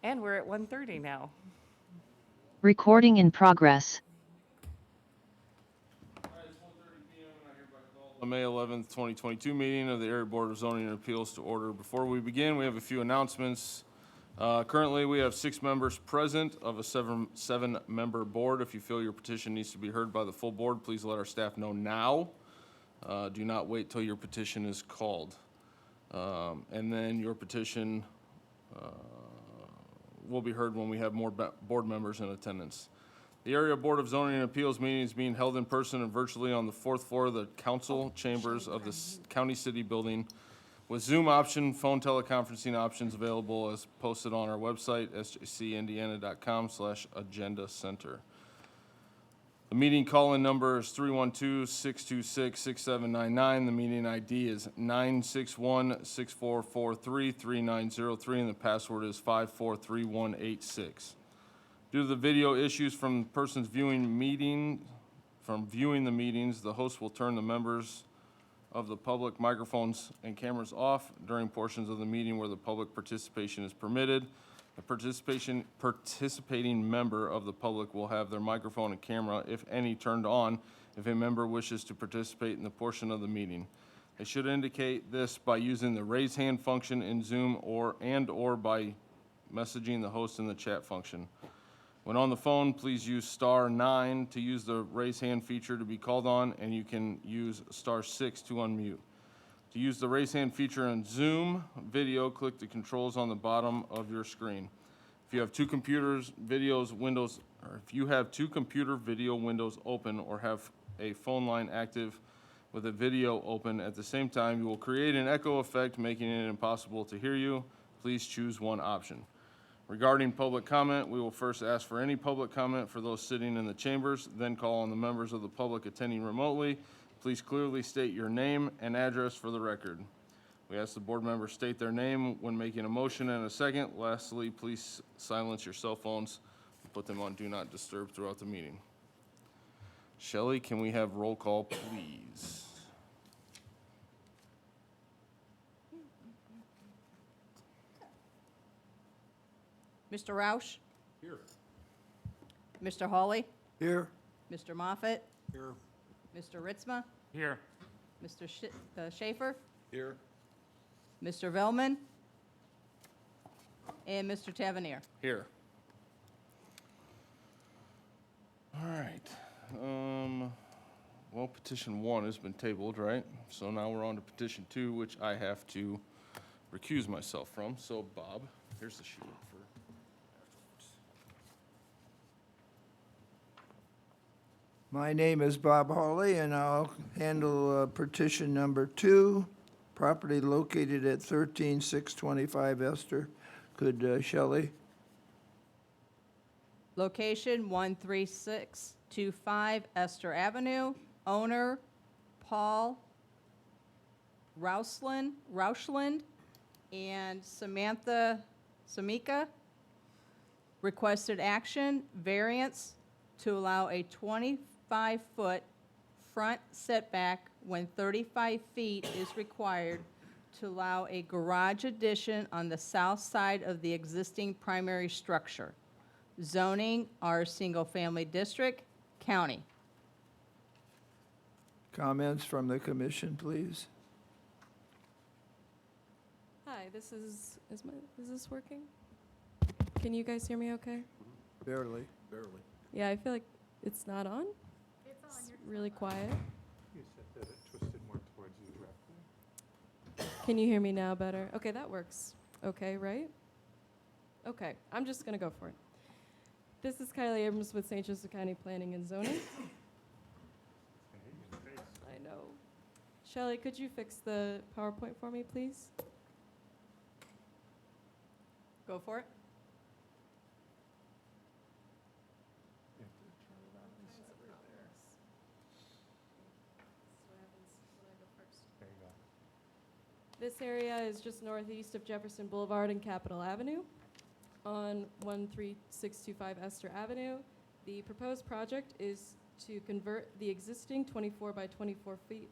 And we're at 1:30 now. Recording in progress. It's 1:30 p.m. and I hereby call the May 11th, 2022 meeting of the Area Board of Zoning and Appeals to order. Before we begin, we have a few announcements. Currently, we have 6 members present of a seven-member board. If you feel your petition needs to be heard by the full board, please let our staff know now. Do not wait till your petition is called. And then your petition will be heard when we have more board members in attendance. The Area Board of Zoning and Appeals meeting is being held in person and virtually on the 4th floor of the council chambers of the County City Building, with Zoom option, phone teleconferencing options available as posted on our website, sjcindiana.com/agenda center. The meeting call-in number is 312-626-6799. The meeting ID is 961-6443-3903, and the password is 543186. Due to the video issues from persons viewing the meetings, the host will turn the members of the public microphones and cameras off during portions of the meeting where the public participation is permitted. A participating member of the public will have their microphone and camera, if any, turned on if a member wishes to participate in the portion of the meeting. They should indicate this by using the raise hand function in Zoom or by messaging the host in the chat function. When on the phone, please use *9 to use the raise hand feature to be called on, and you can use *6 to unmute. To use the raise hand feature in Zoom video, click the controls on the bottom of your screen. If you have two computer video windows open or have a phone line active with a video open at the same time, you will create an echo effect, making it impossible to hear you. Please choose one option. Regarding public comment, we will first ask for any public comment for those sitting in the chambers, then call on the members of the public attending remotely. Please clearly state your name and address for the record. We ask the board members state their name when making a motion and a second. Lastly, please silence your cell phones and put them on Do Not Disturb throughout the meeting. Shelley, can we have roll call, please? Mr. Roush? Here. Mr. Hawley? Here. Mr. Moffett? Here. Mr. Ritzma? Here. Mr. Schaefer? Here. Mr. Vellman? And Mr. Tavernier. Here. All right. Well, petition 1 has been tabled, right? So now we're on to petition 2, which I have to recuse myself from. So, Bob, here's the sheet for. My name is Bob Hawley, and I'll handle petition number 2, property located at 13625 Esther. Could Shelley? Location 13625 Esther Avenue. Owner Paul Rauschland and Samantha Samika. Requested action, variance to allow a 25-foot front setback when 35 feet is required to allow a garage addition on the south side of the existing primary structure. Zoning, R Single Family District, County. Comments from the commission, please? Hi, is this working? Can you guys hear me okay? Barely. Yeah, I feel like it's not on. It's on. It's really quiet. You said that it twisted more towards you directly. Can you hear me now better? Okay, that works. Okay, right? Okay, I'm just gonna go for it. This is Kylie Abrams with St. Joseph County Planning and Zoning. I know. Shelley, could you fix the PowerPoint for me, please? Go for it. There you go. This area is just northeast of Jefferson Boulevard and Capitol Avenue on 13625 Esther Avenue. The proposed project is to convert the existing 24 by 24 feet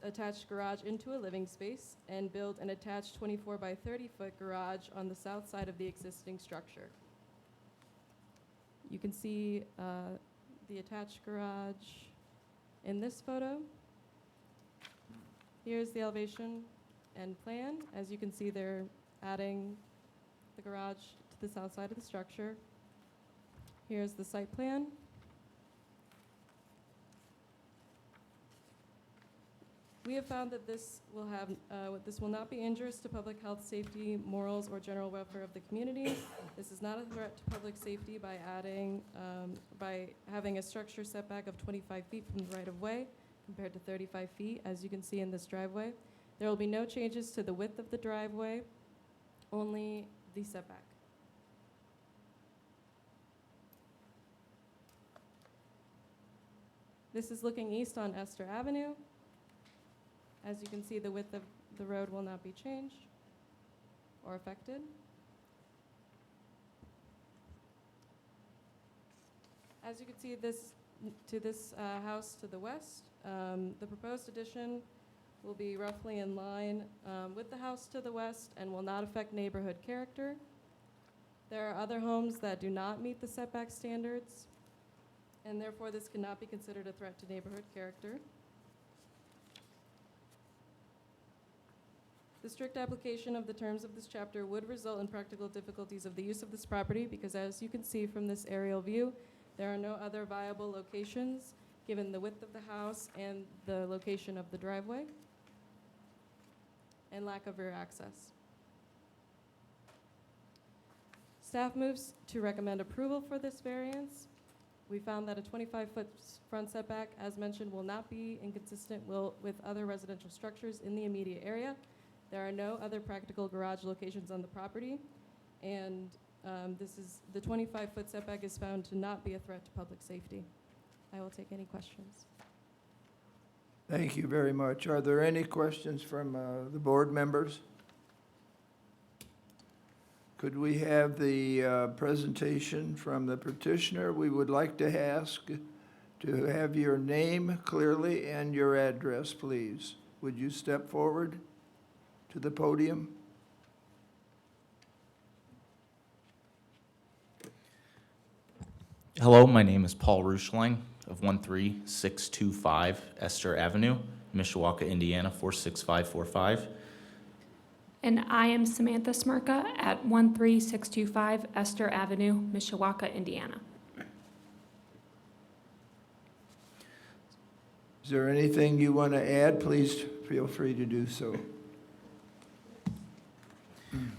attached garage into a living space and build an attached 24 by 30-foot garage on the south side of the existing structure. You can see the attached garage in this photo. Here's the elevation and plan. As you can see, they're adding the garage to the south side of the structure. Here's the site plan. We have found that this will not be injurious to public health, safety, morals, or general welfare of the community. This is not a threat to public safety by having a structure setback of 25 feet from the right-of-way compared to 35 feet, as you can see in this driveway. There will be no changes to the width of the driveway, only the setback. This is looking east on Esther Avenue. As you can see, the width of the road will not be changed or affected. As you can see, this house to the west, the proposed addition will be roughly in line with the house to the west and will not affect neighborhood character. There are other homes that do not meet the setback standards, and therefore this cannot be considered a threat to neighborhood character. The strict application of the terms of this chapter would result in practical difficulties of the use of this property because, as you can see from this aerial view, there are no other viable locations given the width of the house and the location of the driveway and lack of rear access. Staff moves to recommend approval for this variance. We found that a 25-foot front setback, as mentioned, will not be inconsistent with other residential structures in the immediate area. There are no other practical garage locations on the property, and the 25-foot setback is found to not be a threat to public safety. I will take any questions. Thank you very much. Are there any questions from the board members? Could we have the presentation from the petitioner? We would like to ask to have your name clearly and your address, please. Would you step forward to the podium? Hello, my name is Paul Ruschling of 13625 Esther Avenue, Mishawaka, Indiana 46545. And I am Samantha Smirka at 13625 Esther Avenue, Mishawaka, Indiana. Is there anything you want to add? Please feel free to do so.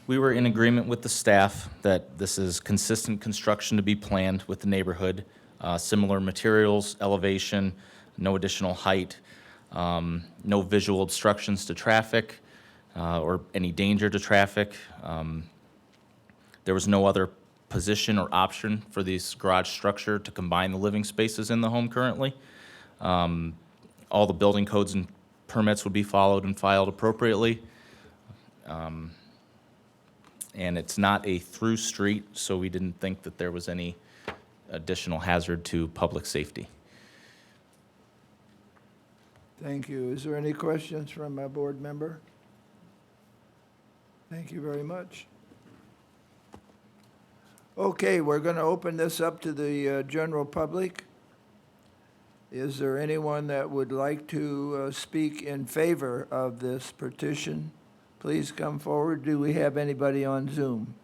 We were in agreement with the staff that this is consistent construction to be planned with the neighborhood, similar materials, elevation, no additional height, no visual obstructions to traffic or any danger to traffic. There was no other position or option for this garage structure to combine the living spaces in the home currently. All the building codes and permits would be followed and filed appropriately. And it's not a through street, so we didn't think that there was any additional hazard to public safety. Thank you. Is there any questions from a board member? Thank you very much. Okay, we're going to open this up to the general public. Is there anyone that would like to speak in favor of this petition? Please come forward. Do we have anybody on Zoom?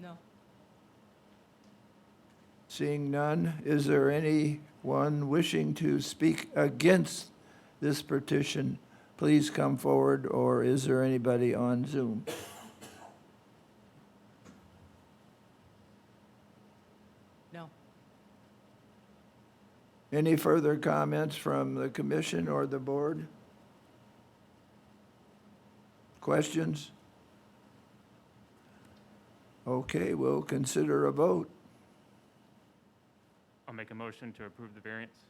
No. Seeing none, is there anyone wishing to speak against this petition? Please come forward, or is there anybody on Zoom? No. Any further comments from the commission or the board? Questions? Okay, we'll consider a vote. I'll make a motion to approve the variance.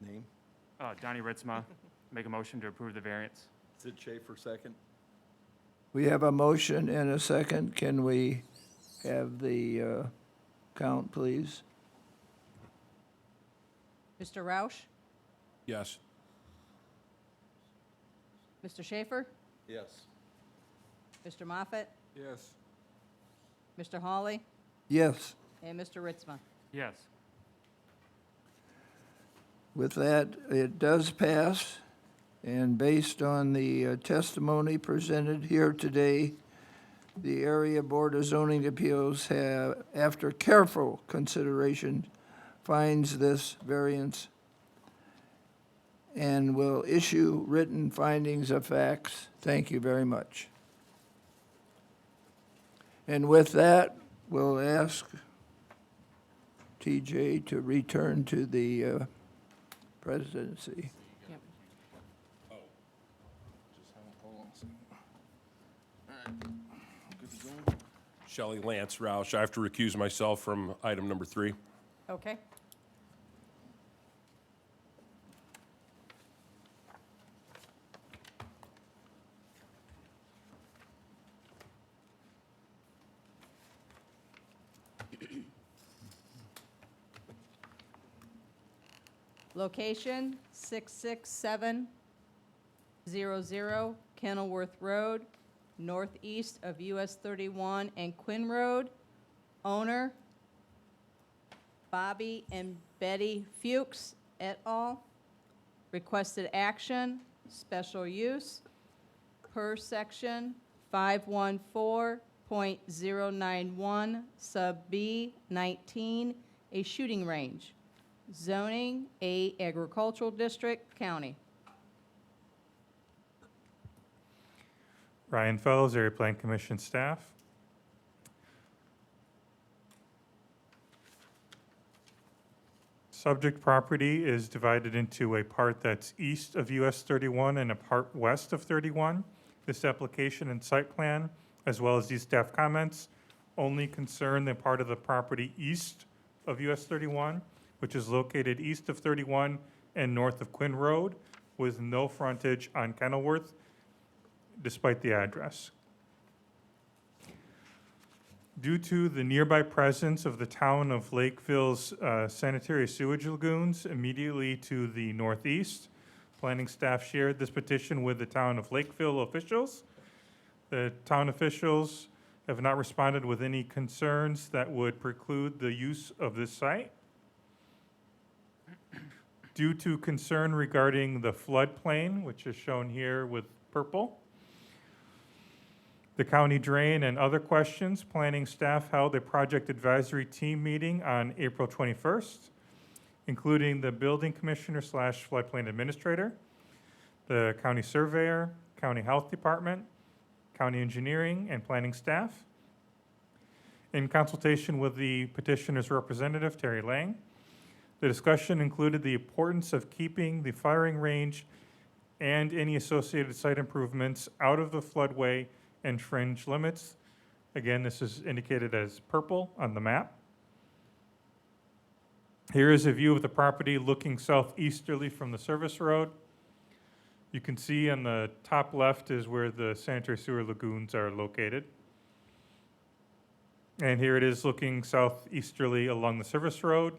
Name? Donnie Ritzma, make a motion to approve the variance. Sid Schaefer, second. We have a motion and a second. Can we have the count, please? Mr. Roush? Yes. Mr. Schaefer? Yes. Mr. Moffett? Yes. Mr. Hawley? Yes. And Mr. Ritzma? Yes. With that, it does pass, and based on the testimony presented here today, the Area Board of Zoning Appeals have, after careful consideration, finds this variance and will issue written findings of facts. Thank you very much. And with that, we'll ask TJ to return to the presidency. Yep. Shelley Lance Roush. I have to recuse myself from item number 3. Okay. Location, 66700 Kenilworth Road, northeast of US 31 and Quinn Road. Owner, Bobby and Betty Fuchs et al. Requested action, special use, per section 514.091 sub B 19, a shooting range. Zoning, A agricultural district, county. Ryan Fellows, Area Plan Commission staff. Subject property is divided into a part that's east of US 31 and a part west of 31. This application and site plan, as well as these staff comments, only concern the part of the property east of US 31, which is located east of 31 and north of Quinn Road, with no frontage on Kenilworth, despite the address. Due to the nearby presence of the town of Lakeville's sanitary sewage lagoons immediately to the northeast, planning staff shared this petition with the town of Lakeville officials. The town officials have not responded with any concerns that would preclude the use of this site. Due to concern regarding the floodplain, which is shown here with purple, the county drain and other questions, planning staff held a project advisory team meeting on April 21st, including the building commissioner / floodplain administrator, the county surveyor, county health department, county engineering, and planning staff. In consultation with the petitioner's representative, Terry Lang, the discussion included the importance of keeping the firing range and any associated site improvements out of the floodway and fringe limits. Again, this is indicated as purple on the map. Here is a view of the property looking southeasterly from the service road. You can see on the top left is where the sanitary sewer lagoons are located. And here it is looking southeasterly along the service road.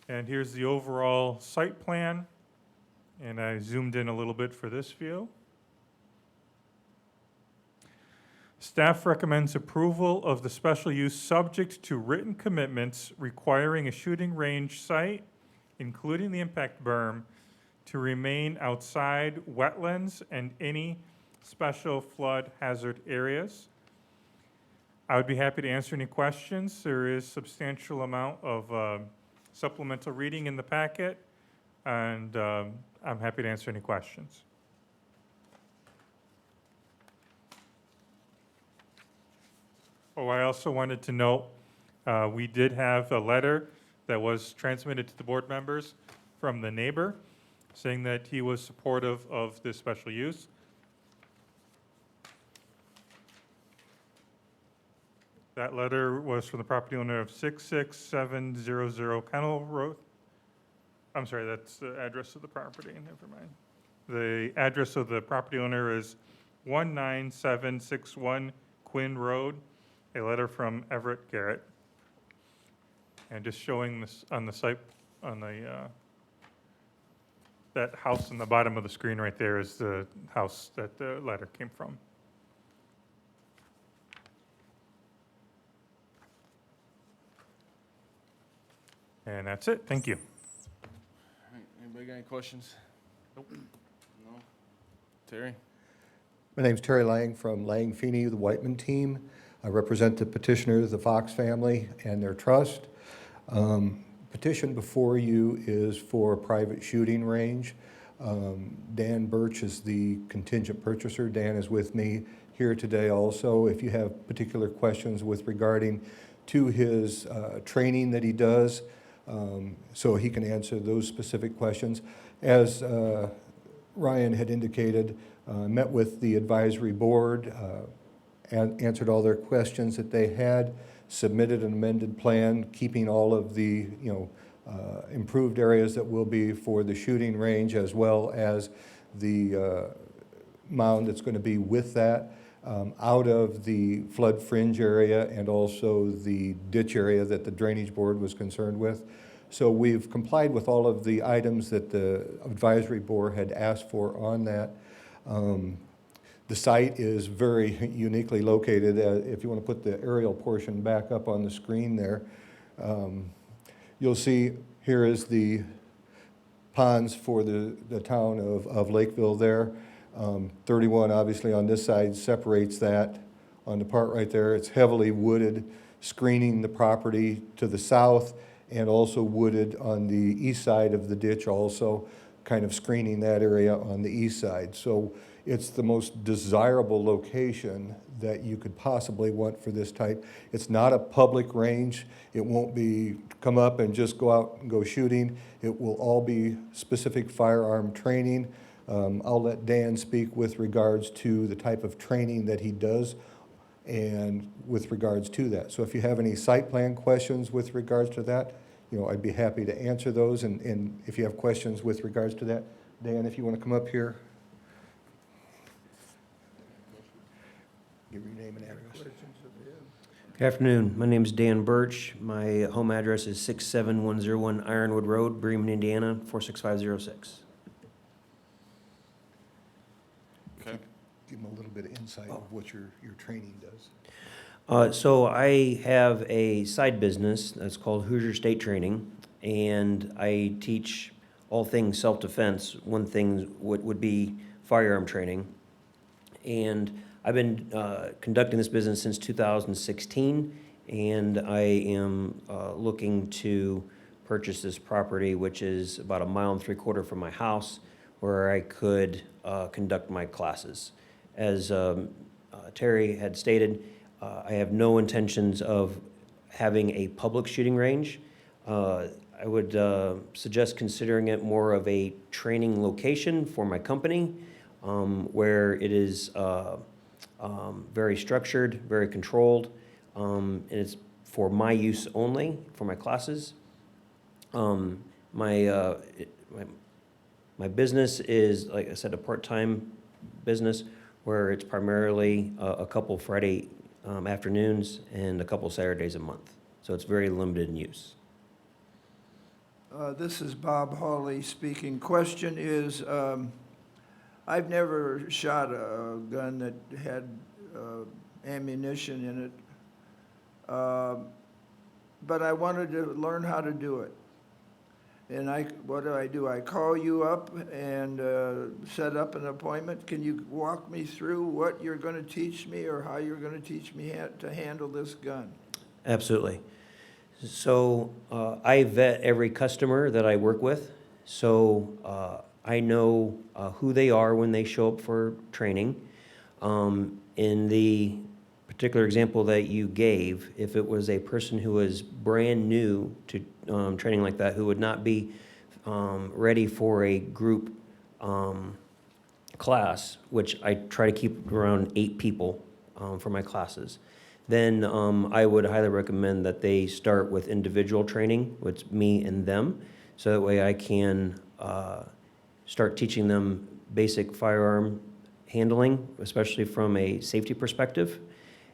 And here's the overall site plan. And I zoomed in a little bit for this view. Staff recommends approval of the special use subject to written commitments requiring a shooting range site, including the impact berm, to remain outside wetlands and any special flood hazard areas. I would be happy to answer any questions. There is substantial amount of supplemental reading in the packet, and I'm happy to answer any questions. Oh, I also wanted to note, we did have a letter that was transmitted to the board members from the neighbor saying that he was supportive of this special use. That letter was from the property owner of 66700 Kennel Road. I'm sorry, that's the address of the property, never mind. The address of the property owner is 19761 Quinn Road, a letter from Everett Garrett. And just showing this on the site, on the, that house in the bottom of the screen right there is the house that the letter came from. And that's it. Thank you. All right, anybody got any questions? Nope. No? Terry? My name's Terry Lang from Lang Feeney, the Whiteman team. I represent the petitioners, the Fox family, and their trust. Petition before you is for a private shooting range. Dan Birch is the contingent purchaser. Dan is with me here today also. If you have particular questions with regarding to his training that he does, so he can answer those specific questions. As Ryan had indicated, met with the advisory board, and answered all their questions that they had, submitted an amended plan, keeping all of the, improved areas that will be for the shooting range, as well as the mound that's going to be with that, out of the flood fringe area and also the ditch area that the drainage board was concerned with. So we've complied with all of the items that the advisory board had asked for on that. The site is very uniquely located. If you want to put the aerial portion back up on the screen there, you'll see here is the ponds for the town of Lakeville there. 31 obviously on this side separates that. On the part right there, it's heavily wooded, screening the property to the south, and also wooded on the east side of the ditch also, kind of screening that area on the east side. So it's the most desirable location that you could possibly want for this type. It's not a public range. It won't be come up and just go out and go shooting. It will all be specific firearm training. I'll let Dan speak with regards to the type of training that he does and with regards to that. So if you have any site plan questions with regards to that, I'd be happy to answer those. And if you have questions with regards to that, Dan, if you want to come up here. Give your name and address. Good afternoon. My name is Dan Birch. My home address is 67101 Ironwood Road, Bremen, Indiana, 46506. Okay. Give them a little bit of insight of what your training does. So I have a side business that's called Hoosier State Training, and I teach all things self-defense. One thing would be firearm training. And I've been conducting this business since 2016, and I am looking to purchase this property, which is about 1.75 miles from my house, where I could conduct my classes. As Terry had stated, I have no intentions of having a public shooting range. I would suggest considering it more of a training location for my company, where it is very structured, very controlled, and it's for my use only, for my classes. My business is, like I said, a part-time business where it's primarily a couple Friday afternoons and a couple Saturdays a month. So it's very limited in use. This is Bob Hawley speaking. Question is, I've never shot a gun that had ammunition in it, but I wanted to learn how to do it. And what do? I call you up and set up an appointment? Can you walk me through what you're going to teach me or how you're going to teach me to handle this gun? Absolutely. So I vet every customer that I work with. So I know who they are when they show up for training. In the particular example that you gave, if it was a person who was brand new to training like that, who would not be ready for a group class, which I try to keep around 8 people for my classes, then I would highly recommend that they start with individual training, with me and them, so that way I can start teaching them basic firearm handling, especially from a safety perspective.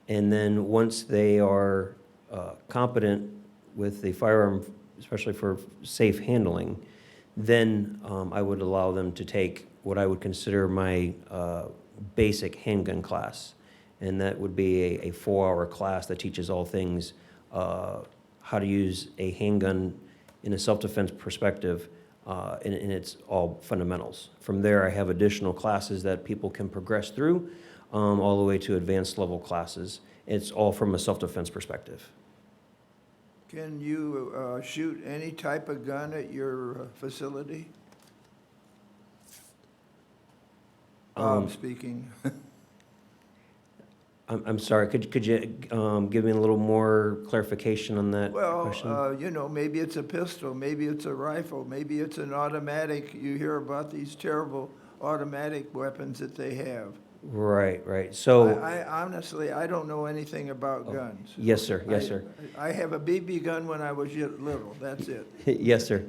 And then once they are competent with the firearm, especially for safe handling, then I would allow them to take what I would consider my basic handgun class. And that would be a 4-hour class that teaches all things how to use a handgun in a self-defense perspective, and it's all fundamentals. From there, I have additional classes that people can progress through, all the way to advanced level classes. It's all from a self-defense perspective. Can you shoot any type of gun at your facility? Speaking. I'm sorry, could you give me a little more clarification on that question? Well, you know, maybe it's a pistol, maybe it's a rifle, maybe it's an automatic. You hear about these terrible automatic weapons that they have. Right. So, I honestly, I don't know anything about guns. yes, sir, yes, sir. I have a BB gun when I was little, that's it. Yes, sir.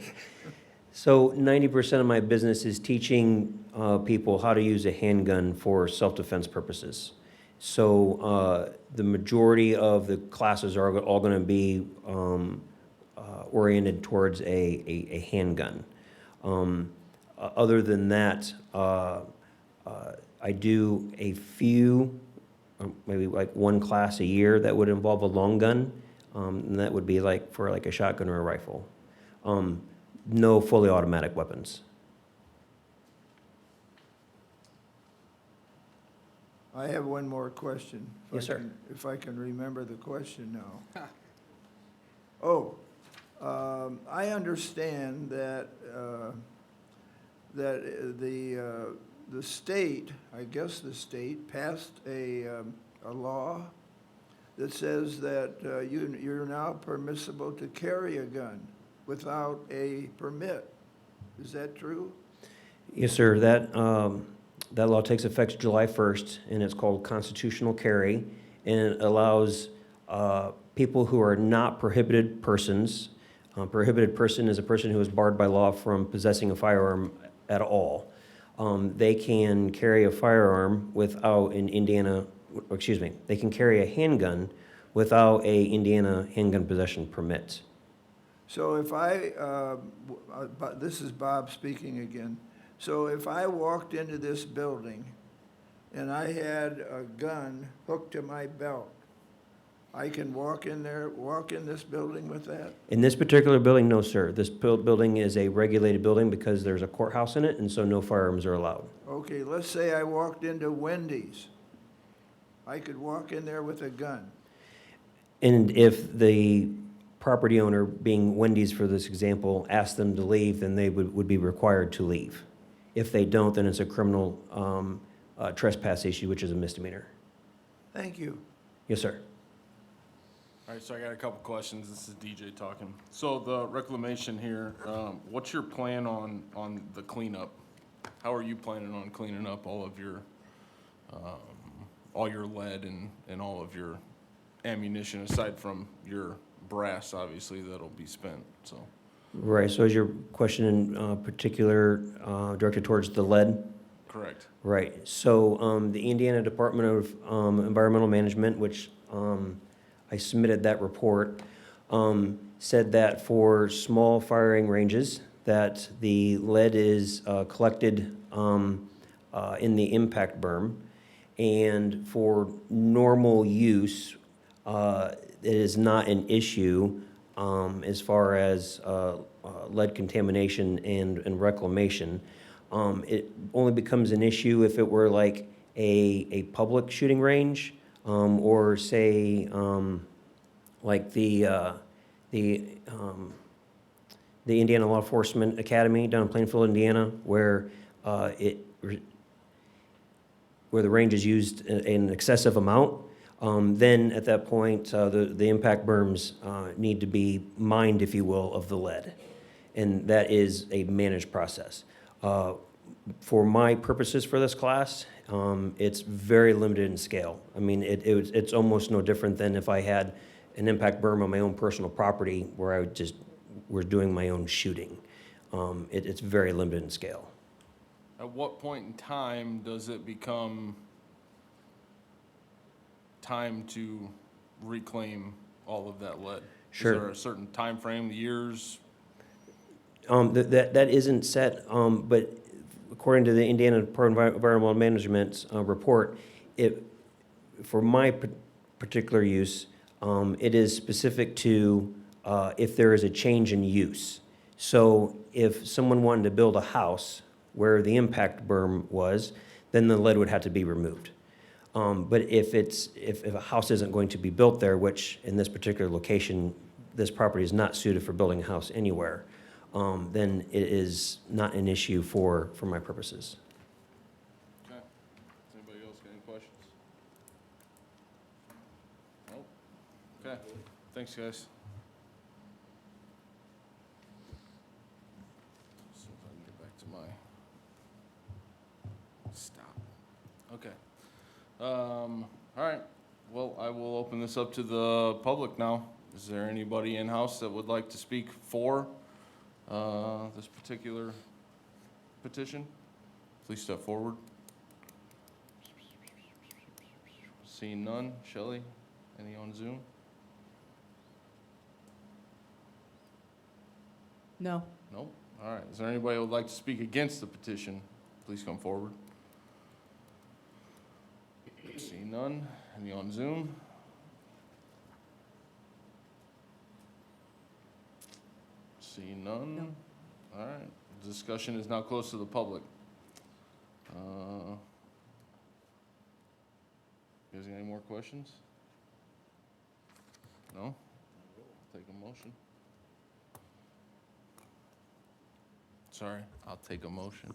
So 90% of my business is teaching people how to use a handgun for self-defense purposes. So the majority of the classes are all going to be oriented towards a handgun. Other than that, I do a few, maybe like one class a year that would involve a long gun, and that would be like for like a shotgun or a rifle. No fully automatic weapons. I have one more question. Yes, sir. If I can remember the question now. Oh, I understand that, the state, I guess the state, passed a law that says that you're now permissible to carry a gun without a permit. Is that true? Yes, sir. That law takes effect July 1st, and it's called constitutional carry, and it allows people who are not prohibited persons. Prohibited person is a person who is barred by law from possessing a firearm at all. They can carry a firearm without they can carry a handgun without a Indiana handgun possession permit. So if this is Bob speaking again. So if I walked into this building and I had a gun hooked to my belt, I can walk in this building with that? In this particular building, no, sir. This building is a regulated building because there's a courthouse in it, and so no firearms are allowed. Okay, let's say I walked into Wendy's. I could walk in there with a gun. And if the property owner, being Wendy's for this example, asked them to leave, then they would be required to leave. If they don't, then it's a criminal trespass issue, which is a misdemeanor. Thank you. Yes, sir. All right, so I got a couple questions. This is DJ talking. So the reclamation here, what's your plan on the cleanup? How are you planning on cleaning up all of your lead and all of your ammunition, aside from your brass, obviously, that'll be spent, so. Right, so is your question in particular directed towards the lead? Correct. Right, so the Indiana Department of Environmental Management, which I submitted that report, said that for small firing ranges, that the lead is collected in the impact berm, and for normal use, it is not an issue as far as lead contamination and reclamation. It only becomes an issue if it were like a public shooting range, or say like the Indiana Law Enforcement Academy down in Plainfield, Indiana, where the range is used in an excessive amount. Then at that point, the impact berms need to be mined, if you will, of the lead. And that is a managed process. For my purposes for this class, it's very limited in scale. I mean, it's almost no different than if I had an impact berm on my own personal property where I was doing my own shooting. It's very limited in scale. At what point in time does it become time to reclaim all of that lead? Sure. Is there a certain time frame, years? That isn't set, but according to the Indiana Department of Environmental Management's report, for my particular use, it is specific to if there is a change in use. So if someone wanted to build a house where the impact berm was, then the lead would have to be removed. But if a house isn't going to be built there, which in this particular location, this property is not suited for building a house anywhere, then it is not an issue for my purposes. Okay. Does anybody else got any questions? Nope. Okay. Thanks, guys. See if I can get back to my stop. Okay. All right. Well, I will open this up to the public now. Is there anybody in-house that would like to speak for this particular petition? Please step forward. Seeing none. Shelley, any on Zoom? No. Nope. All right. Is there anybody who would like to speak against the petition? Please come forward. Seeing none. Any on Zoom? Seeing none? No. All right. Discussion is now closed to the public. You guys got any more questions? No? Take a motion. Sorry, I'll take a motion.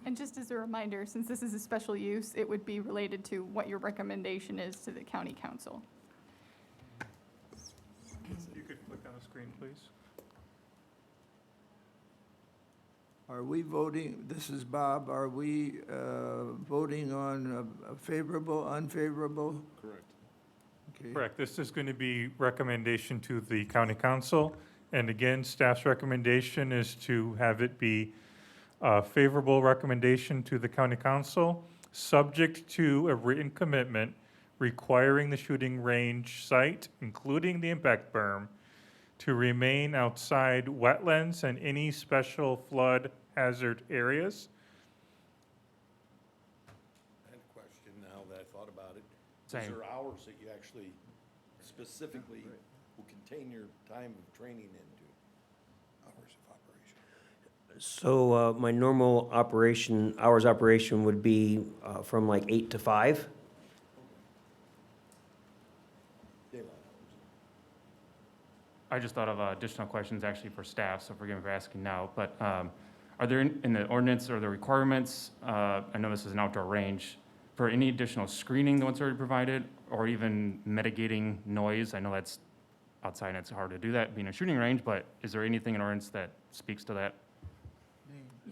And just as a reminder, since this is a special use, it would be related to what your recommendation is to the county council. You could click on the screen, please. Are we voting, this is Bob, are we voting on a favorable, unfavorable? Correct. Okay. Correct. This is going to be recommendation to the county council. And again, staff's recommendation is to have it be a favorable recommendation to the county council, subject to a written commitment requiring the shooting range site, including the impact berm, to remain outside wetlands and any special flood hazard areas. I had a question now that I thought about it. Same. Is there hours that you actually specifically will contain your time of training into? Hours of operation. So my normal hours operation would be from like 8 to 5. Daylight hours. I just thought of additional questions actually for staff, so forgive me for asking now, but are there in the ordinance or the requirements, I know this is an outdoor range, for any additional screening than what's already provided, or even mitigating noise? I know that's outside and it's hard to do that being a shooting range, but is there anything in ordinance that speaks to that?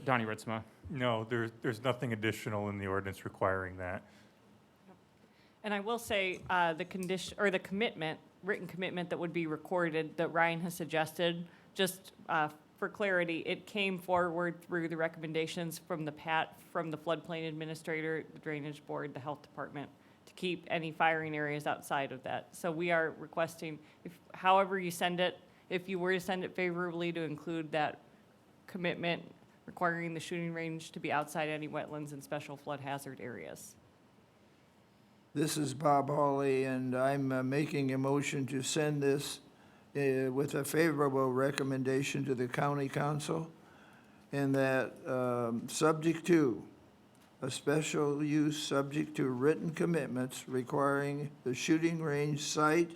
Donnie Ritzma. No, there's nothing additional in the ordinance requiring that. And I will say, the condition, or the commitment, written commitment that would be recorded that Ryan has suggested, just for clarity, it came forward through the recommendations from the from the floodplain administrator, the drainage board, the health department, to keep any firing areas outside of that. So we are requesting, however you send it, if you were to send it favorably, to include that commitment requiring the shooting range to be outside any wetlands and special flood hazard areas. This is Bob Hawley, and I'm making a motion to send this with a favorable recommendation to the county council, and that subject to a special use, subject to written commitments requiring the shooting range site,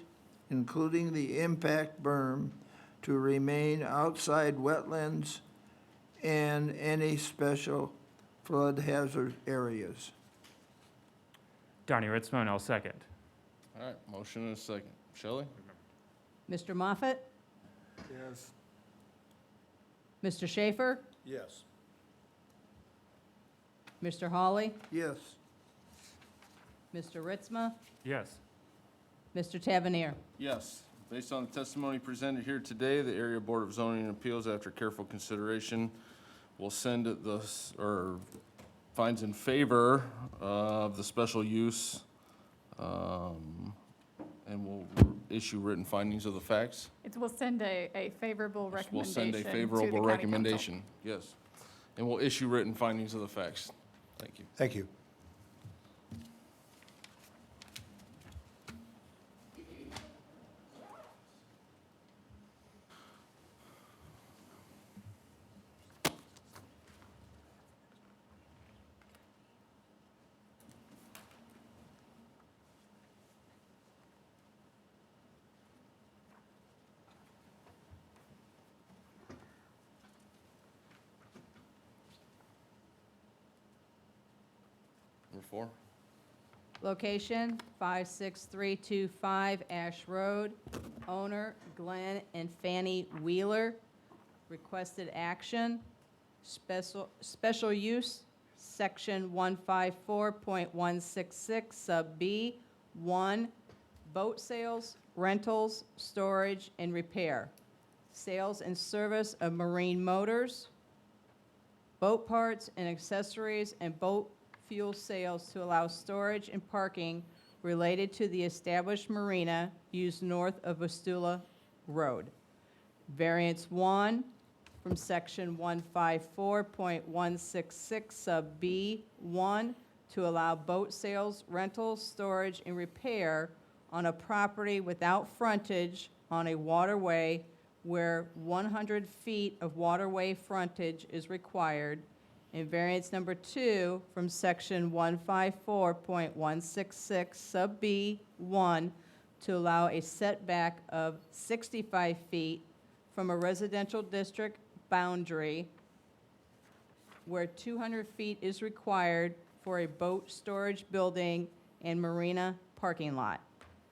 including the impact berm, to remain outside wetlands and any special flood hazard areas. Donnie Ritzma, and I'll second. All right, motion and a second. Shelley? Mr. Moffett? Yes. Mr. Schaefer? Yes. Mr. Hawley? Yes. Mr. Ritzma? Yes. Mr. Tavernier? Yes. Based on the testimony presented here today, the Area Board of Zoning and Appeals, after careful consideration, will send it finds in favor of the special use, and will issue written findings of the facts. We'll send a favorable We'll recommendation send a to the favorable county council. recommendation, yes. And we'll issue written findings of the facts. Thank you. Thank you. Number 4. Location, 56325 Ash Road. Owner, Glenn and Fanny Wheeler. Requested action, special use, Section 154.166, Sub B, 1, boat sales, rentals, storage, and repair. Sales and service of marine motors, boat parts and accessories, and boat fuel sales to allow storage and parking related to the established marina used north of Vistula Road. Variance 1 from Section 154.166 Sub B1 to allow boat sales, rentals, storage, and repair on a property without frontage on a waterway where 100 feet of waterway frontage is required. And variance number 2 from Section 154.166 Sub B1 to allow a setback of 65 feet from a residential district boundary where 200 feet is required for a boat storage building and marina parking lot.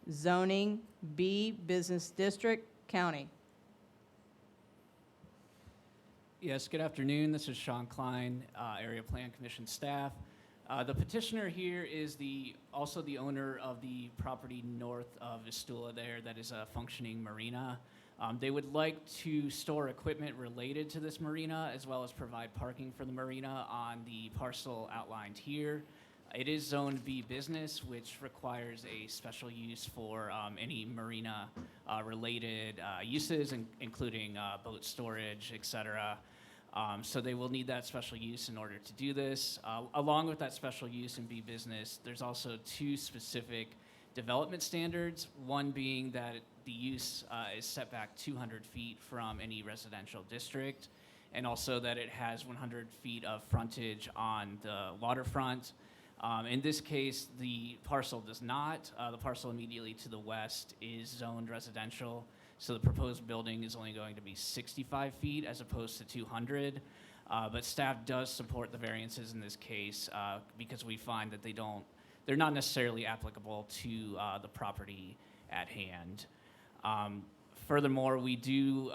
Zoning B Business District, County. Yes, good afternoon. This is Sean Klein, Area Plan Commission staff. The petitioner here is also the owner of the property north of Vistula there that is a functioning marina. They would like to store equipment related to this marina as well as provide parking for the marina on the parcel outlined here. It is zoned B business, which requires a special use for any marina related uses, including boat storage, etc. So they will need that special use in order to do this. Along with that special use in B business, there's also 2 specific development standards, one being that the use is set back 200 feet from any residential district, and also that it has 100 feet of frontage on the waterfront. In this case, the parcel does not. The parcel immediately to the west is zoned residential, so the proposed building is only going to be 65 feet as opposed to 200. But staff does support the variances in this case because we find that they're not necessarily applicable to the property at hand. Furthermore, we do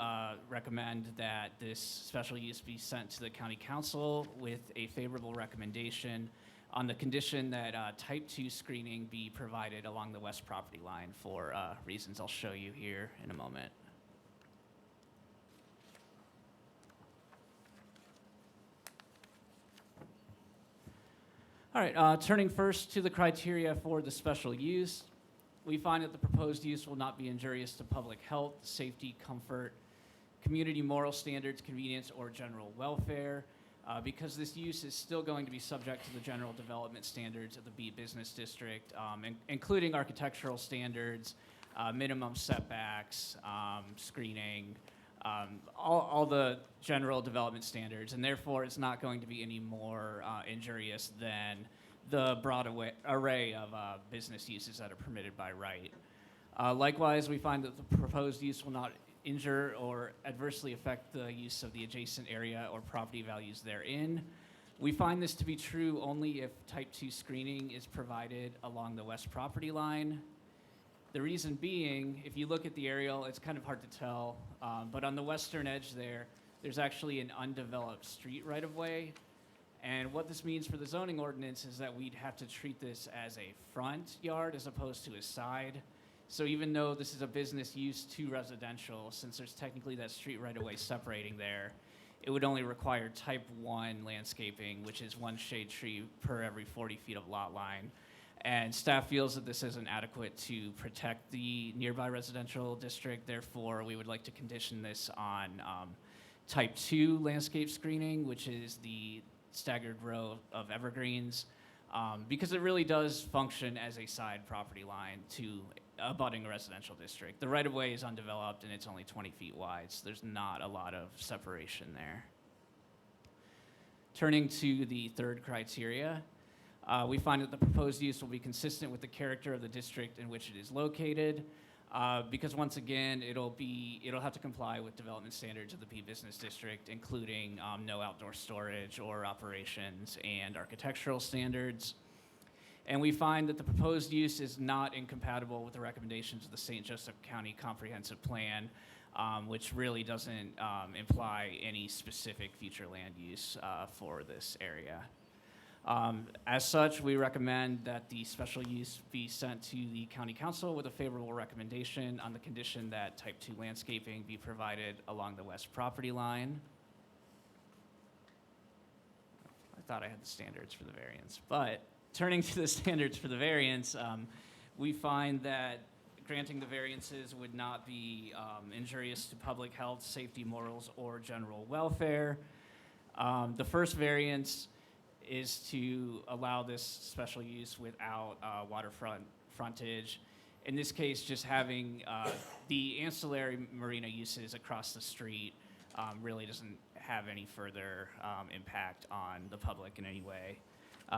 recommend that this special use be sent to the county council with a favorable recommendation on the condition that type 2 screening be provided along the west property line for reasons I'll show you here in a moment. All right, turning first to the criteria for the special use, we find that the proposed use will not be injurious to public health, safety, comfort, community moral standards, convenience, or general welfare. Because this use is still going to be subject to the general development standards of the B Business District, including architectural standards, minimum setbacks, screening, all the general development standards, and therefore it's not going to be any more injurious than the broad array of business uses that are permitted by right. Likewise, we find that the proposed use will not injure or adversely affect the use of the adjacent area or property values therein. We find this to be true only if type 2 screening is provided along the west property line. The reason being, if you look at the aerial, it's kind of hard to tell, but on the western edge there's actually an undeveloped street right-of-way. And what this means for the zoning ordinance is that we'd have to treat this as a front yard as opposed to a side. So even though this is a business use to residential, since there's technically that street right-of-way separating there, it would only require type 1 landscaping, which is 1 shade tree per every 40 feet of lot line. And staff feels that this isn't adequate to protect the nearby residential district. Therefore, we would like to condition this on type 2 landscape screening, which is the staggered row of evergreens, because it really does function as a side property line to abutting a residential district. The right-of-way is undeveloped and it's only 20 feet wide, so there's not a lot of separation there. Turning to the third criteria, we find that the proposed use will be consistent with the character of the district in which it is located, because once again, it'll have to comply with development standards of the P Business District, including no outdoor storage or operations and architectural standards. And we find that the proposed use is not incompatible with the recommendations of the St. Joseph County Comprehensive Plan, which really doesn't imply any specific future land use for this area. As such, we recommend that the special use be sent to the County Council with a favorable recommendation on the condition that type 2 landscaping be provided along the west property line. I thought I had the standards for the variance, but turning to the standards for the variance, we find that granting the variances would not be injurious to public health, safety, morals, or general welfare. The first variance is to allow this special use without waterfront frontage. In this case, just having the ancillary marina uses across the street really doesn't have any further impact on the public in any way.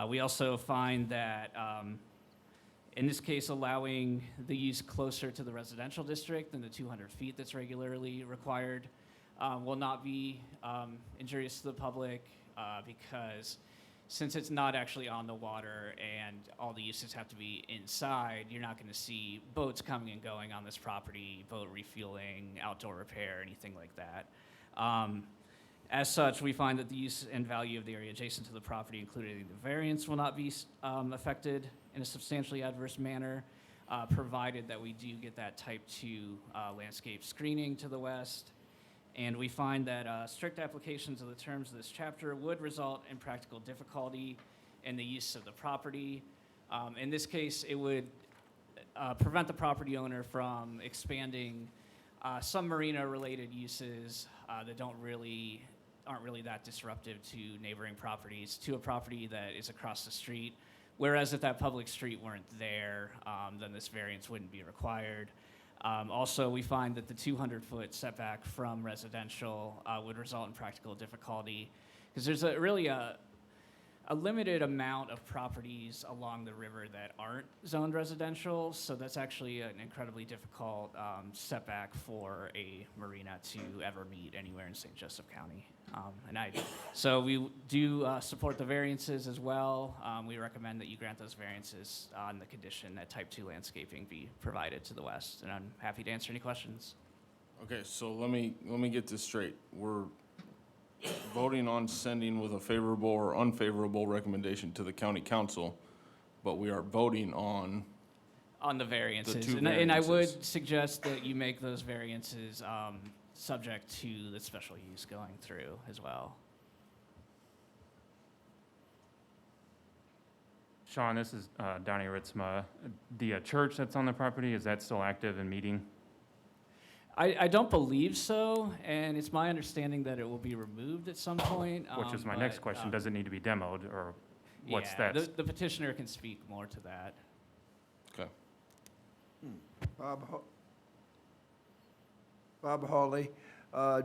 We also find that in this case, allowing the use closer to the residential district than the 200 feet that's regularly required will not be injurious to the public because since it's not actually on the water and all the uses have to be inside, you're not going to see boats coming and going on this property, boat refueling, outdoor repair, anything like that. As such, we find that the use and value of the area adjacent to the property, including the variance, will not be affected in a substantially adverse manner, provided that we do get that type 2 landscape screening to the west. And we find that strict applications of the terms of this chapter would result in practical difficulty in the use of the property. In this case, it would prevent the property owner from expanding some marina-related uses that aren't really that disruptive to neighboring properties to a property that is across the street. Whereas if that public street weren't there, then this variance wouldn't be required. Also, we find that the 200-foot setback from residential would result in practical difficulty because there's really a limited amount of properties along the river that aren't zoned residential, so that's actually an incredibly difficult setback for a marina to ever meet anywhere in St. Joseph County. So we do support the variances as well. We recommend that you grant those variances on the condition that type 2 landscaping be provided to the west, and I'm happy to answer any questions. Okay, so let me get this straight. We're voting on sending with a favorable or unfavorable recommendation to the county council, but we are voting on the variances. The two And I variances. would suggest that you make those variances subject to the special use going through as well. Sean, this is Donnie Ritzma. The church that's on the property, is that still active and meeting? I don't believe so, and it's my understanding that it will be removed at some point. Which is my next question. Does it need to be demoed, or what's yeah, that? The petitioner can speak more to that. Okay. Bob Hawley,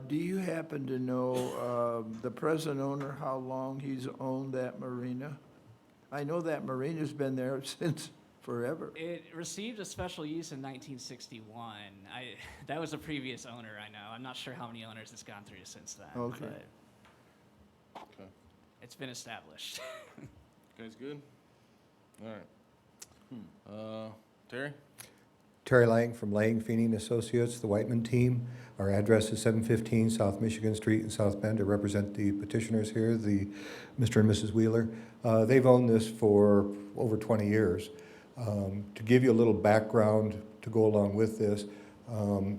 do you happen to know the present owner, how long he's owned that marina? I know that marina's been there since forever. It received a special use in 1961. That was a previous owner, I know. I'm not sure how many owners it's gone through since then. Okay. But Okay. it's been established. Guys good? All right. Terry? Terry Lang from Lang, Feeney and Associates, the Whiteman team. Our address is 715 South Michigan Street in South Bend. I represent the petitioners here, the Mr. and Mrs. Wheeler. They've owned this for over 20 years. To give you a little background to go along with this,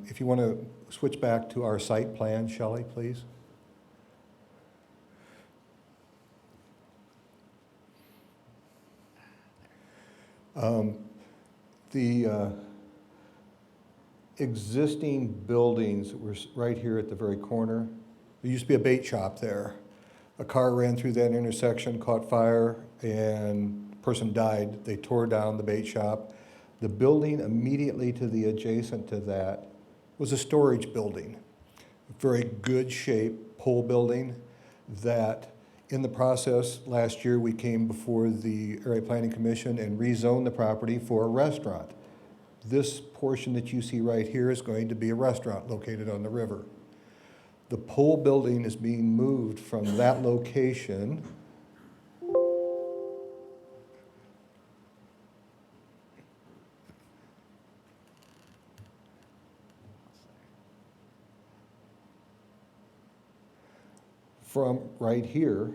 if you want to switch back to our site plan, Shelley, please. The existing buildings were right here at the very corner. There used to be a bait shop there. A car ran through that intersection, caught fire, and a person died. They tore down the bait shop. The building immediately to the adjacent to that was a storage building. Very good shape pole building that in the process last year we came before the Area Planning Commission and rezoned the property for a restaurant. This portion that you see right here is going to be a restaurant located on the river. The pole building is being moved from that location from right here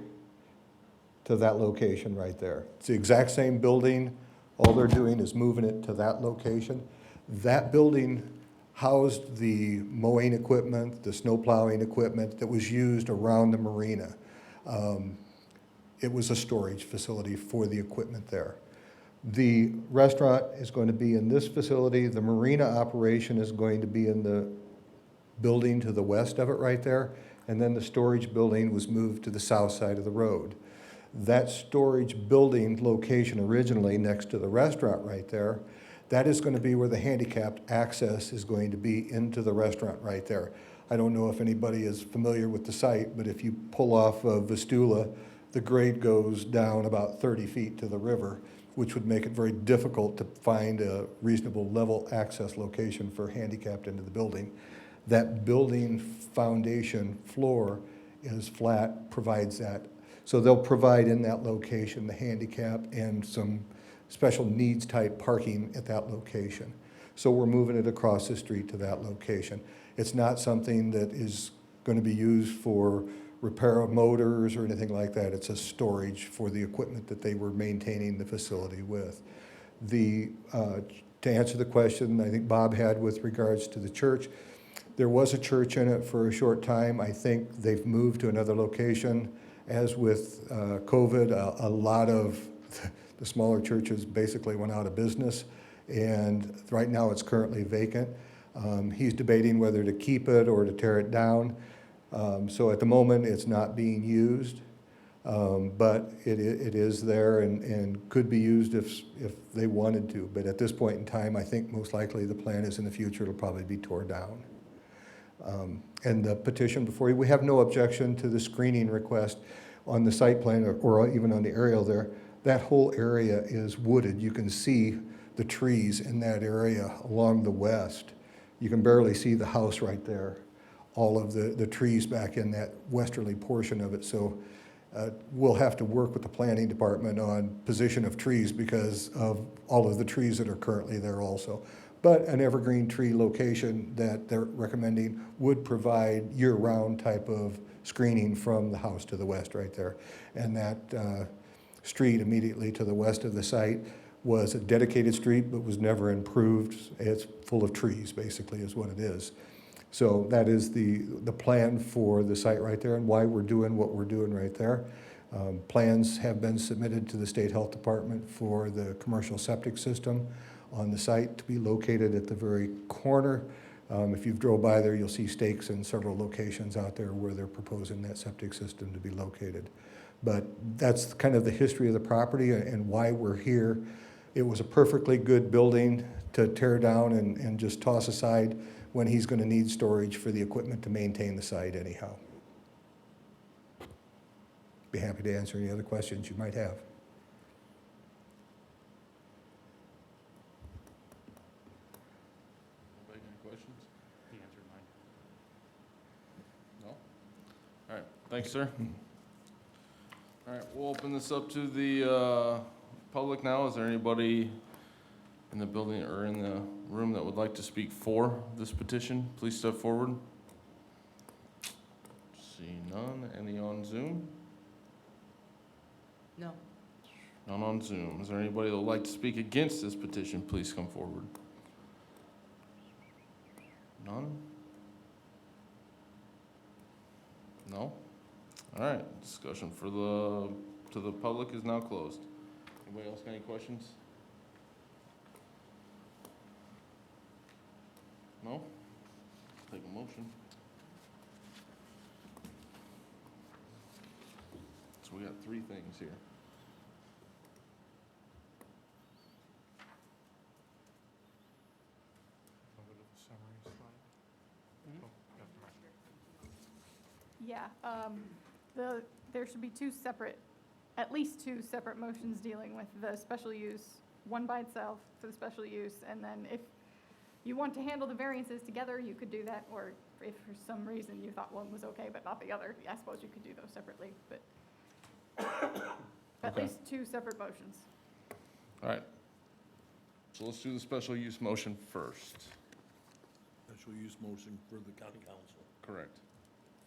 to that location right there. It's the exact same building. All they're doing is moving it to that location. That building housed the mowing equipment, the snow plowing equipment that was used around the marina. It was a storage facility for the equipment there. The restaurant is going to be in this facility. The marina operation is going to be in the building to the west of it right there. And then the storage building was moved to the south side of the road. That storage building location originally next to the restaurant right there, that is going to be where the handicapped access is going to be into the restaurant right there. I don't know if anybody is familiar with the site, but if you pull off of Vistula, the grade goes down about 30 feet to the river, which would make it very difficult to find a reasonable level access location for handicapped into the building. That building foundation floor is flat, provides that. So they'll provide in that location the handicap and some special needs type parking at that location. So we're moving it across the street to that location. It's not something that is going to be used for repair of motors or anything like that. It's a storage for the equipment that they were maintaining the facility with. To answer the question I think Bob had with regards to the church, there was a church in it for a short time. I think they've moved to another location. As with COVID, a lot of the smaller churches basically went out of business, and right now it's currently vacant. He's debating whether to keep it or to tear it down. So at the moment, it's not being used, but it is there and could be used if they wanted to. But at this point in time, I think most likely the plan is in the future it'll probably be torn down. And the petition before you, we have no objection to the screening request on the site plan or even on the aerial there. That whole area is wooded. You can see the trees in that area along the west. You can barely see the house right there. All of the trees back in that westerly portion of it. So we'll have to work with the planning department on position of trees because of all of the trees that are currently there also. But an evergreen tree location that they're recommending would provide year-round type of screening from the house to the west right there. And that street immediately to the west of the site was a dedicated street but was never improved. It's full of trees, basically, is what it is. So that is the plan for the site right there and why we're doing what we're doing right there. Plans have been submitted to the State Health Department for the commercial septic system on the site to be located at the very corner. If you've drove by there, you'll see stakes in several locations out there where they're proposing that septic system to be located. But that's kind of the history of the property and why we're here. It was a perfectly good building to tear down and just toss aside when he's going to need storage for the equipment to maintain the site anyhow. Be happy to answer any other questions you might have. Anybody got any questions? He answered mine. No? All right, thanks, sir. All right, we'll open this up to the public now. Is there anybody in the building or in the room that would like to speak for this petition? Please step forward. See none. Any on Zoom? No. None on Zoom. Is there anybody that would like to speak against this petition? Please come forward. None? No? All right, discussion to the public is now closed. Anybody else got any questions? No? Take a motion. So we got three things here. Go to the summary slide. Oh, Yeah, there should be at least two separate motions dealing with the special use, one by itself for the special use, and then if you want to handle the variances together, you could do that, or if for some reason you thought one was okay but not the other, I suppose you could do those separately, but at Okay. least two separate motions. All right. So let's do the special use motion first. Special use motion for the county council. Correct.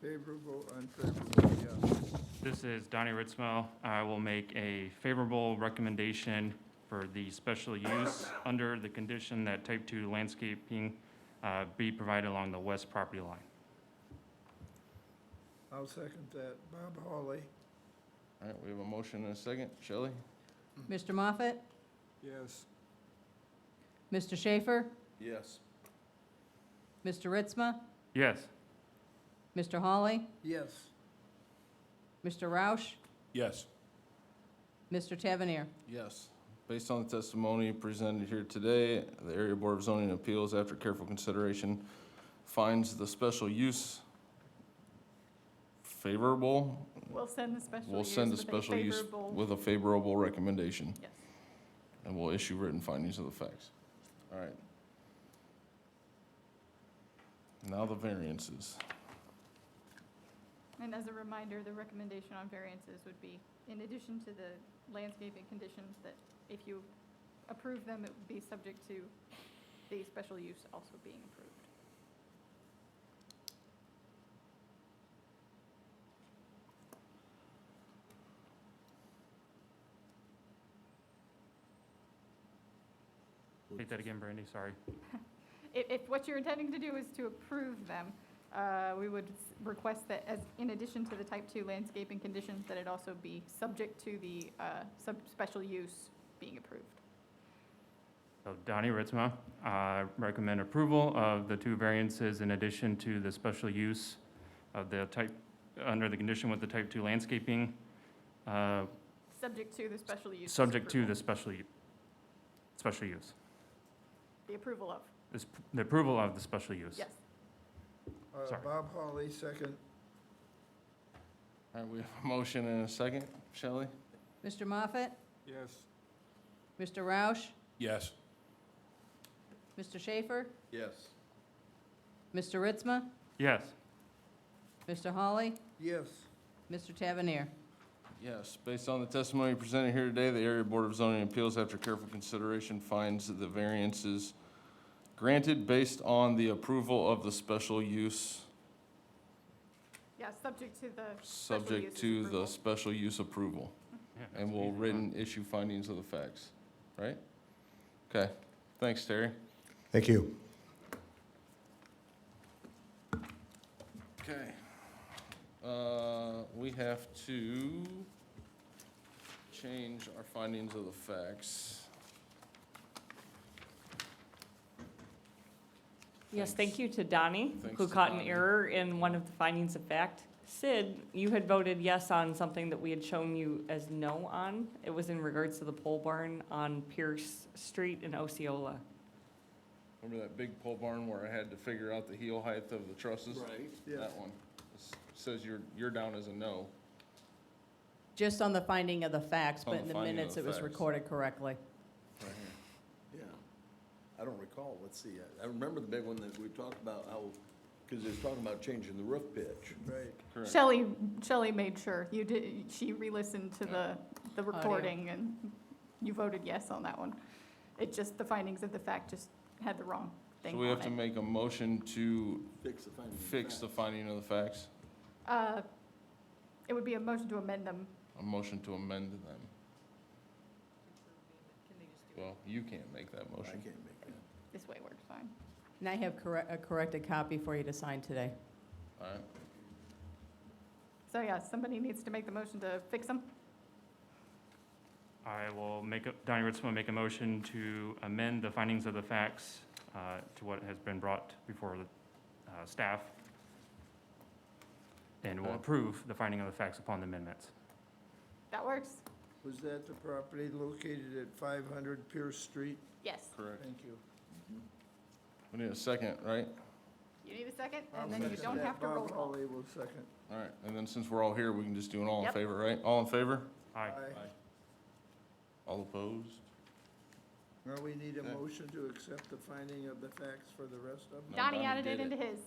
Favorable, unfavorable, yes. This is Donnie Ritzmel. I will make a favorable recommendation for the special use under the condition that type 2 landscaping be provided along the west property line. I'll second that. Bob Hawley? All right, we have a motion and a second. Shelley? Mr. Moffett? Yes. Mr. Schaefer? Yes. Mr. Ritzma? Yes. Mr. Hawley? Yes. Mr. Roush? Yes. Mr. Tavernier? Yes. Based on the testimony presented here today, the Area Board of Zoning Appeals, after careful consideration, finds the special use favorable. We'll send the special We'll use send the with a special use favorable. with a favorable recommendation. Yes. And we'll issue written findings of the facts. All right. Now the variances. And as a reminder, the recommendation on variances would be, in addition to the landscaping conditions, that if you approve them, it would be subject to the special use also being approved. Take that again, Brandy, sorry. If what you're intending to do is to approve them, we would request that as, in addition to the type 2 landscaping conditions, that it also be subject to the special use being approved. So Donnie Ritzma, recommend approval of the two variances in addition to the special use of the type, under the condition with the type 2 landscaping, Subject to the special use. subject to approval. the special use. The approval of, The approval of the special use. yes. Sorry. Bob Hawley, second. All right, we have a motion and a second. Shelley? Mr. Moffett? Yes. Mr. Roush? Yes. Mr. Schaefer? Yes. Mr. Ritzma? Yes. Mr. Hawley? Yes. Mr. Tavernier? Yes, based on the testimony presented here today, the Area Board of Zoning Appeals, after careful consideration, finds that the variances granted based on the approval of the special use, Yeah, subject to the special subject use's to the approval. special use approval. Yeah, And that's will easy. written issue findings of the facts, right? Okay, thanks, Terry. Thank you. Okay. We have to change our findings of the facts. Yes, thank you to Donnie, Thanks who to caught an Donnie. error in one of the findings of fact. Sid, you had voted yes on something that we had shown you as no on. It was in regards to the pole barn on Pierce Street in Osceola. Remember that big pole barn where I had to figure out the heel height of the trusses? Right. Yeah. That one. Says you're down as a no. Just on the finding of the facts, On but the in the finding of minutes the it was facts. recorded correctly. Right here. Yeah. I don't recall. Let's see. I remember the big one that we talked about how, because it was talking about changing the roof pitch. Right. Correct. Shelley made sure, you did, she re-listened to the recording, and you voted yes on that one. It just, the findings of the fact just had the wrong thing So we have to on it. make a motion to Fix the finding. fix the finding of the facts, It would be a motion to amend them. a motion to amend them. Well, you can't make that I motion. can't make that. This way works fine. And I have a corrected copy for you to sign today. All right. So yeah, somebody needs to make the motion to fix them. I will Donnie Ritzma make a motion to amend the findings of the facts to what has been brought before the staff, and will Okay. approve the finding of the facts upon the amendments. That works? Was that the property located at 500 Pierce Street? Yes. Correct. Thank you. We need a second, right? You need a second, I'll and then you second don't that. have to roll Bob call. Hawley will second. All right, and then since we're all here, we can just do an all in Yep. favor, right? All in favor? Aye. All opposed? Now we need a Okay. motion to accept the finding of the facts for the rest of them. No, Donnie Donnie added did it it. into his.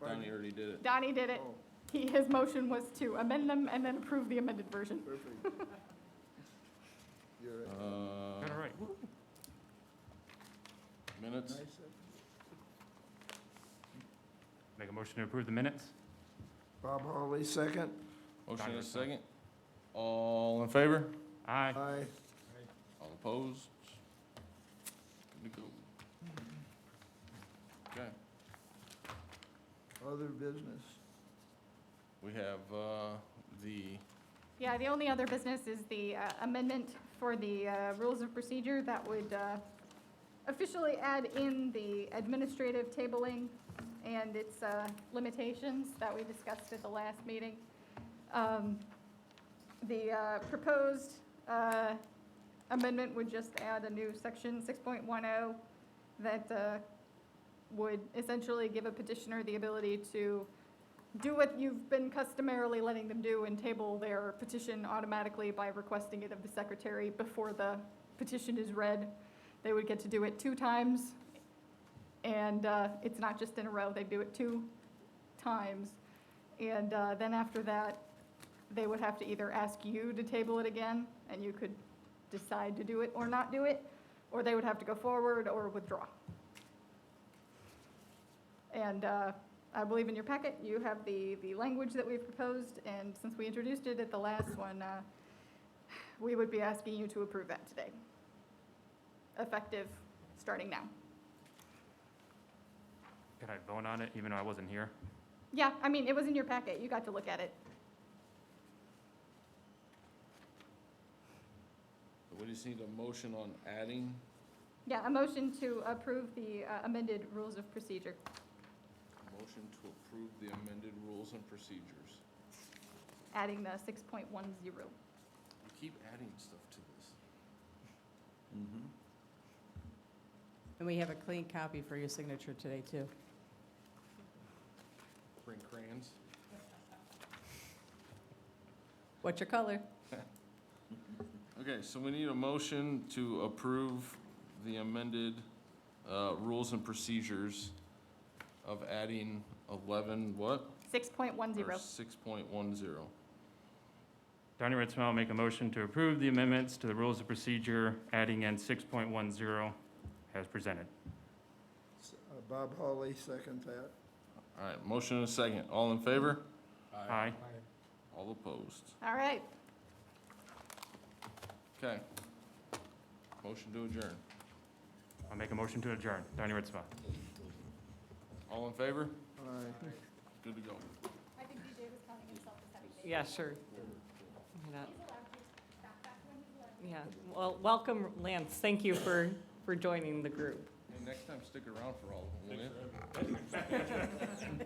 Donnie already did it. Donnie did it. Oh, His motion was to amend them and then approve the amended version. perfect. You're right. Got it right. Woo. Minutes? Nice. Make a motion to approve the minutes? Bob Hawley, second. Motion Donnie and a was second. All in favor? Aye. Aye. All opposed? Good to go. Okay, Other business. we have, the, Yeah, the only other business is the amendment for the rules of procedure that would officially add in the administrative tabling and its limitations that we discussed at the last meeting. The proposed amendment would just add a new section 6.10 that would essentially give a petitioner the ability to do what you've been customarily letting them do and table their petition automatically by requesting it of the secretary before the petition is read. They would get to do it 2 times, and it's not just in a row, they do it 2 times. And then after that, they would have to either ask you to table it again, and you could decide to do it or not do it, or they would have to go forward or withdraw. And I believe in your packet, you have the language that we've proposed, and since we introduced it at the last one, we would be asking you to approve that today, effective starting now. Could I vote on it even though I wasn't here? Yeah, I mean, it was in your packet, you got to look at it. we just need a motion on adding. Yeah, a motion to approve the amended rules of procedure. Motion to approve the amended rules and procedures. Adding the 6.10. You keep adding stuff to this. And we have a clean copy for your signature today, too. Bring crayons. What's your color? Okay, so we need a motion to approve the amended rules and procedures of adding 11 what? 6.10. 6.10. Donnie Ritzman will make a motion to approve the amendments to the rules of procedure, adding in 6.10 as presented. Bob Hawley, second that. All right, motion and a second. All in favor? Aye. All opposed? All right. Okay. Motion to adjourn. I'll make a motion to adjourn. Donnie Ritzman. All in favor? Aye. Good to go. I think DJ was counting himself as having. Yeah, sure. Yeah, well, welcome, Lance. Thank you for joining the group. Hey, next time, stick around for all of them, will you? Isn't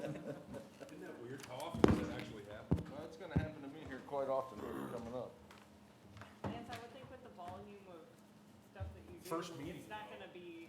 that weird? How often does that actually happen? Well, it's gonna happen to me here quite often when you're coming up. Lance, I would think with the volume of stuff that you do, First meeting. it's not gonna be